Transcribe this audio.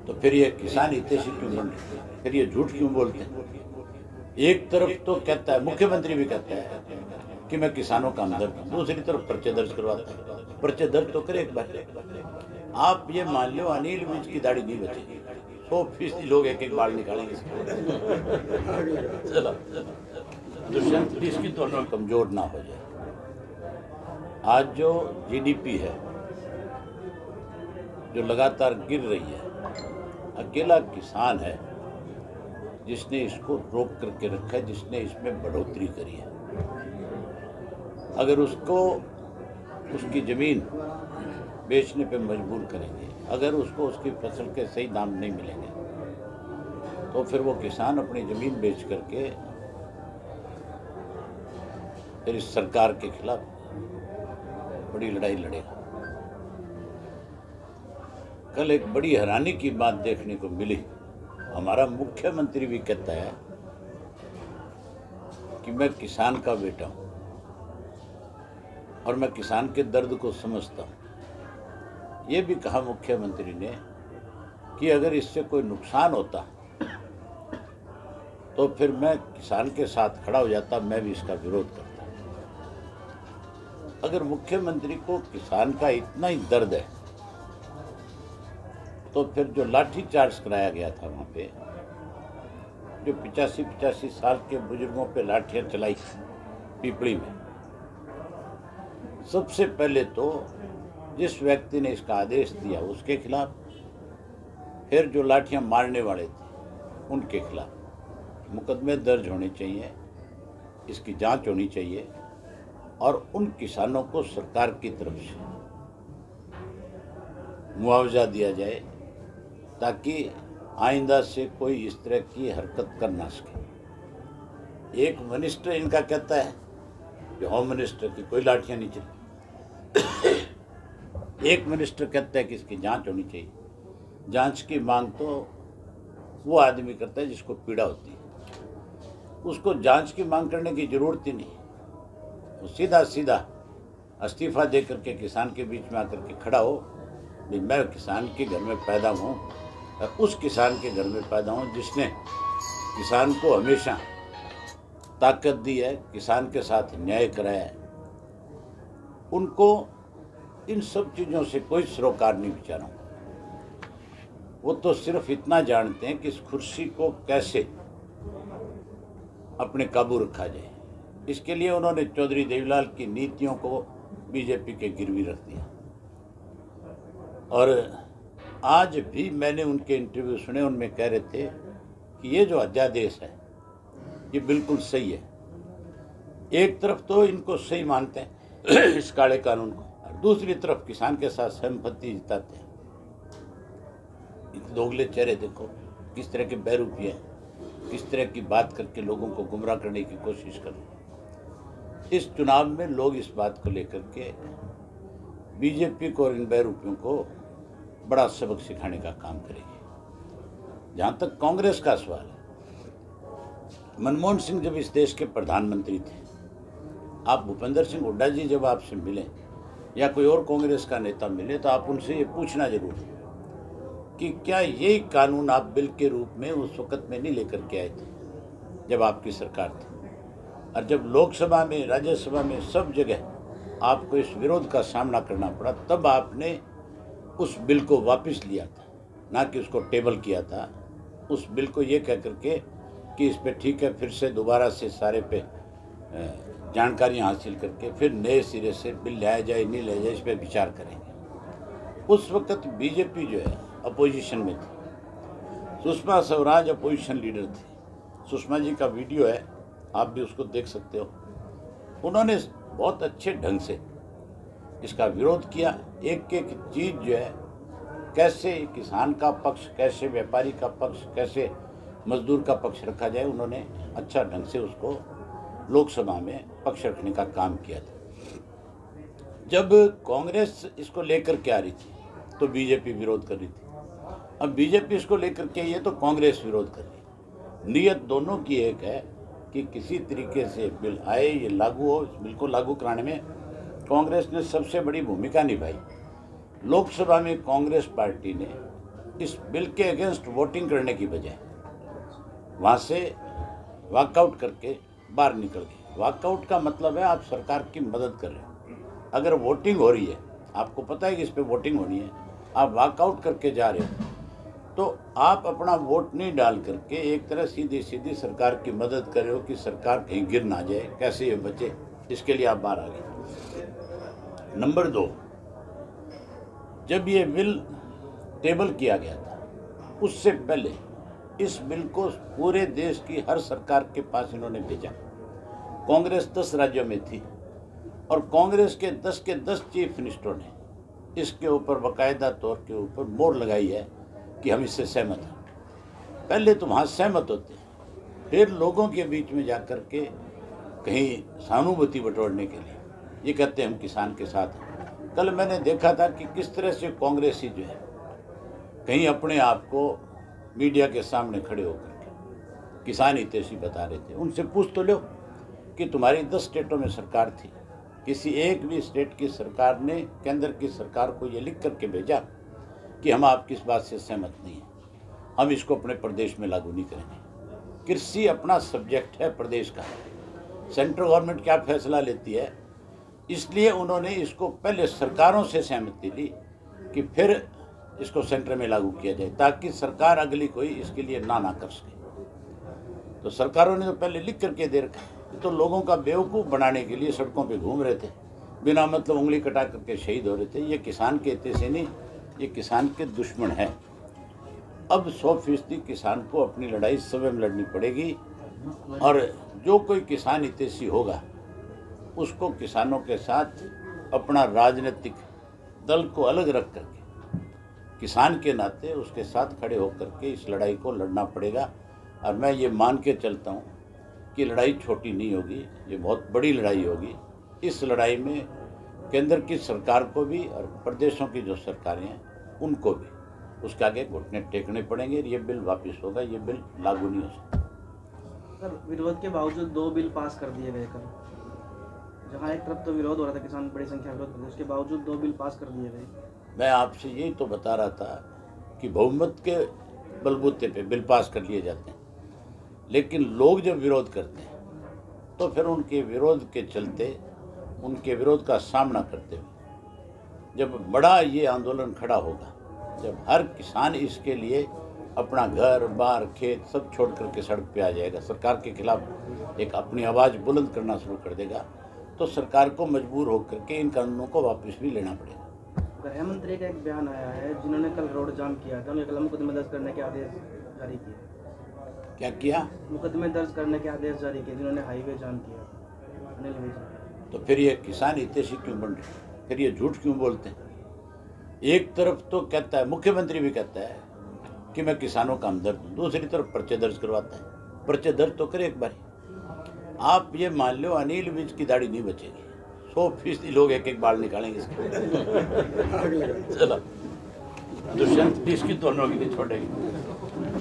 तो फिर ये किसान हितैषी क्यों बन रहे हैं? फिर ये झूठ क्यों बोलते हैं? एक तरफ तो कहता है, मुख्यमंत्री भी कहता है कि मैं किसानों का हमदर्द हूं, दूसरी तरफ पर्चे दर्ज करवाता है। पर्चे दर्ज तो करे एक बार। आप ये मान लो अनिल विज की दाढ़ी नहीं बचेगी, 100% लोग एक एक बाल निकालेंगे। चलो दुष्यंत प्लीज की तो कमजोर ना हो जाए। आज जो जीडीपी है जो लगातार गिर रही है, अकेला किसान है जिसने इसको रोक करके रखा है, जिसने इसमें बढ़ोतरी करी है। अगर उसको उसकी ज़मीन बेचने पे मजबूर करेंगे, अगर उसको उसकी फसल के सही दाम नहीं मिलेंगे, तो फिर वो किसान अपनी ज़मीन बेच करके फिर इस सरकार के खिलाफ बड़ी लड़ाई लड़ेगा। कल एक बड़ी हैरानी की बात देखने को मिली। हमारा मुख्यमंत्री भी कहता है कि मैं किसान का बेटा हूं और मैं किसान के दर्द को समझता हूं। ये भी कहा मुख्यमंत्री ने कि अगर इससे कोई नुकसान होता तो फिर मैं किसान के साथ खड़ा हो जाता, मैं भी इसका विरोध करता। अगर मुख्यमंत्री को किसान का इतना ही दर्द है तो फिर जो लाठी चार्ज कराया गया था वहाँ पे, जो 85 साल के बुजुर्गों पे लाठियाँ चलाई पिपली में, सबसे पहले तो जिस व्यक्ति ने इसका आदेश दिया उसके खिलाफ, फिर जो लाठियाँ मारने वाले थे उनके खिलाफ मुकदमे दर्ज होने चाहिए, इसकी जांच होनी चाहिए और उन किसानों को सरकार की तरफ से मुआवजा दिया जाए ताकि आइंदा से कोई इस तरह की हरकत कर ना सके। एक मिनिस्टर इनका कहता है कि होम मिनिस्टर की कोई लाठियां नहीं चली। एक मिनिस्टर कहता है कि इसकी जांच होनी चाहिए। जांच की मांग तो वो आदमी करता है जिसको पीड़ा होती है, उसको जांच की मांग करने की जरूरत ही नहीं। वो सीधा सीधा इस्तीफा दे करके किसान के बीच में आकर के खड़ा हो, भाई मैं किसान के घर में पैदा हूँ, उस किसान के घर में पैदा हूँ जिसने किसान को हमेशा ताकत दी है, किसान के साथ न्याय कराया है। उनको इन सब चीज़ों से कोई सरोकार नहीं बेचारा। वो तो सिर्फ इतना जानते हैं कि इस कुर्सी को कैसे अपने काबू रखा जाए। इसके लिए उन्होंने चौधरी देवीलाल की नीतियों को बीजेपी के गिरवी रख दिया। और आज भी मैंने उनके इंटरव्यू सुने, उनमें कह रहे थे कि ये जो अध्यादेश है ये बिल्कुल सही है। एक तरफ तो इनको सही मानते हैं इस काले कानून को, और दूसरी तरफ किसान के साथ सहमति जताते हैं। दोगले चेहरे देखो, किस तरह के बैरूपी हैं, किस तरह की बात करके लोगों को गुमराह करने की कोशिश कर रहे हैं। इस चुनाव में लोग इस बात को लेकर के बीजेपी को और इन बैरूपियों को बड़ा सबक सिखाने का काम करेगी। जहाँ तक कांग्रेस का सवाल है, मनमोहन सिंह जब इस देश के प्रधानमंत्री थे, आप भूपेंद्र सिंह हुड्डा जी जब आपसे मिले या कोई और कांग्रेस का नेता मिले तो आप उनसे ये पूछना जरूर है कि क्या यही कानून आप बिल के रूप में उस वक़्त में नहीं लेकर के आए थे जब आपकी सरकार थी, और जब लोकसभा में, राज्यसभा में, सब जगह आपको इस विरोध का सामना करना पड़ा, तब आपने उस बिल को वापस लिया था, ना कि उसको टेबल किया था। उस बिल को ये कह करके कि इस पे ठीक है, फिर से दोबारा से सारे पे जानकारियाँ हासिल करके फिर नए सिरे से बिल लाया जाए नहीं लाया जाए, इस पर विचार करेंगे। उस वक़्त बीजेपी जो है अपोजिशन में थी, सुषमा स्वराज अपोजिशन लीडर थी। सुषमा जी का वीडियो है, आप भी उसको देख सकते हो। उन्होंने बहुत अच्छे ढंग से इसका विरोध किया। एक एक चीज़ जो है, कैसे किसान का पक्ष, कैसे व्यापारी का पक्ष, कैसे मजदूर का पक्ष रखा जाए, उन्होंने अच्छा ढंग से उसको लोकसभा में पक्ष रखने का काम किया था। जब कांग्रेस इसको लेकर के आ रही थी तो बीजेपी विरोध कर रही थी, अब बीजेपी इसको लेकर के ये तो कांग्रेस विरोध कर रही है। नीयत दोनों की एक है कि किसी तरीके से बिल आए, ये लागू हो। इस बिल को लागू कराने में कांग्रेस ने सबसे बड़ी भूमिका निभाई। लोकसभा में कांग्रेस पार्टी ने इस बिल के अगेंस्ट वोटिंग करने की बजाय वहाँ से वॉकआउट करके बाहर निकल गए। वॉकआउट का मतलब है आप सरकार की मदद कर रहे हो। अगर वोटिंग हो रही है, आपको पता है कि इस पे वोटिंग होनी है, आप वॉकआउट करके जा रहे हो, तो आप अपना वोट नहीं डाल करके एक तरह सीधी सीधी सरकार की मदद कर रहे हो कि सरकार कहीं गिर ना जाए, कैसे ये बचे, इसके लिए आप बाहर आ गए। नंबर 2, जब ये बिल टेबल किया गया था उससे पहले इस बिल को पूरे देश की हर सरकार के पास इन्होंने भेजा। कांग्रेस 10 राज्यों में थी और कांग्रेस के 10 चीफ मिनिस्टरों ने इसके ऊपर बाकायदा तौर के ऊपर मोहर लगाई है कि हम इससे सहमत हैं। पहले तो वहाँ सहमत होते, फिर लोगों के बीच में जाकर के कहीं सहानुभूति बटोरने के लिए ये कहते हैं हम किसान के साथ हैं। कल मैंने देखा था कि किस तरह से कांग्रेसी जो है कहीं अपने आप को मीडिया के सामने खड़े होकर के किसान हितैषी बता रहे थे। उनसे पूछ तो लो कि तुम्हारी 10 स्टेटों में सरकार थी, किसी एक भी स्टेट की सरकार ने केंद्र की सरकार को ये लिख करके भेजा कि हम आपकी इस बात से सहमत नहीं हैं, हम इसको अपने प्रदेश में लागू नहीं करेंगे। कृषि अपना सब्जेक्ट है प्रदेश का, सेंट्रल गवर्नमेंट क्या फैसला लेती है, इसलिए उन्होंने इसको पहले सरकारों से सहमति ली कि फिर इसको सेंटर में लागू किया जाए ताकि सरकार अगली कोई इसके लिए ना कर सके। तो सरकारों ने तो पहले लिख करके दे रखा, तो लोगों का बेवकूफ़ बनाने के लिए सड़कों पे घूम रहे थे, बिना मतलब उंगली कटा करके शहीद हो रहे थे। ये किसान के हित से नहीं, ये किसान के दुश्मन है। अब 100% किसान को अपनी लड़ाई स्वयं लड़नी पड़ेगी और जो कोई किसान हितैषी होगा उसको किसानों के साथ अपना राजनीतिक दल को अलग रख करके किसान के नाते उसके साथ खड़े होकर के इस लड़ाई को लड़ना पड़ेगा। और मैं ये मान के चलता हूँ कि लड़ाई छोटी नहीं होगी, ये बहुत बड़ी लड़ाई होगी। इस लड़ाई में केंद्र की सरकार को भी और प्रदेशों की जो सरकारें हैं उनको भी उसके आगे घुटने टेकने पड़ेंगे। ये बिल वापस होगा, ये बिल लागू नहीं हो सकता। सर, विरोध के बावजूद 2 बिल पास कर दिए गए कल, जहाँ एक तरफ तो विरोध हो रहा था, किसान बड़ी संख्या में विरोध कर, उसके बावजूद 2 बिल पास कर दिए गए। मैं आपसे यही तो बता रहा था कि बहुमत के बलबूते पे बिल पास कर लिए जाते हैं, लेकिन लोग जब विरोध करते हैं तो फिर उनके विरोध के चलते, उनके विरोध का सामना करते हुए जब बड़ा ये आंदोलन खड़ा होगा, जब हर किसान इसके लिए अपना घर बार खेत सब छोड़ करके सड़क पे आ जाएगा, सरकार के खिलाफ एक अपनी आवाज़ बुलंद करना शुरू कर देगा, तो सरकार को मजबूर होकर के इन कानूनों को वापस भी लेना पड़ेगा। गृह मंत्री का एक बयान आया है, जिन्होंने कल रोड जाम किया था, उन्हें कल मुकदमे दर्ज करने के आदेश जारी किए। क्या किया? मुकदमे दर्ज करने के आदेश जारी किए, जिन्होंने हाईवे जाम किया था, अनिल विज। तो फिर ये किसान हितैषी क्यों बन रहे, फिर ये झूठ क्यों बोलते हैं? एक तरफ तो कहता है, मुख्यमंत्री भी कहता है कि मैं किसानों का हमदर्द हूँ, दूसरी तरफ पर्चे दर्ज करवाता है। पर्चे दर्ज तो करे एक बार। आप ये मान लो अनिल विज की दाढ़ी नहीं बचेगी, 100% लोग एक बाल निकालेंगे इसके। चलो दुष्यंत इसकी दोनों की नहीं छोड़ेगी।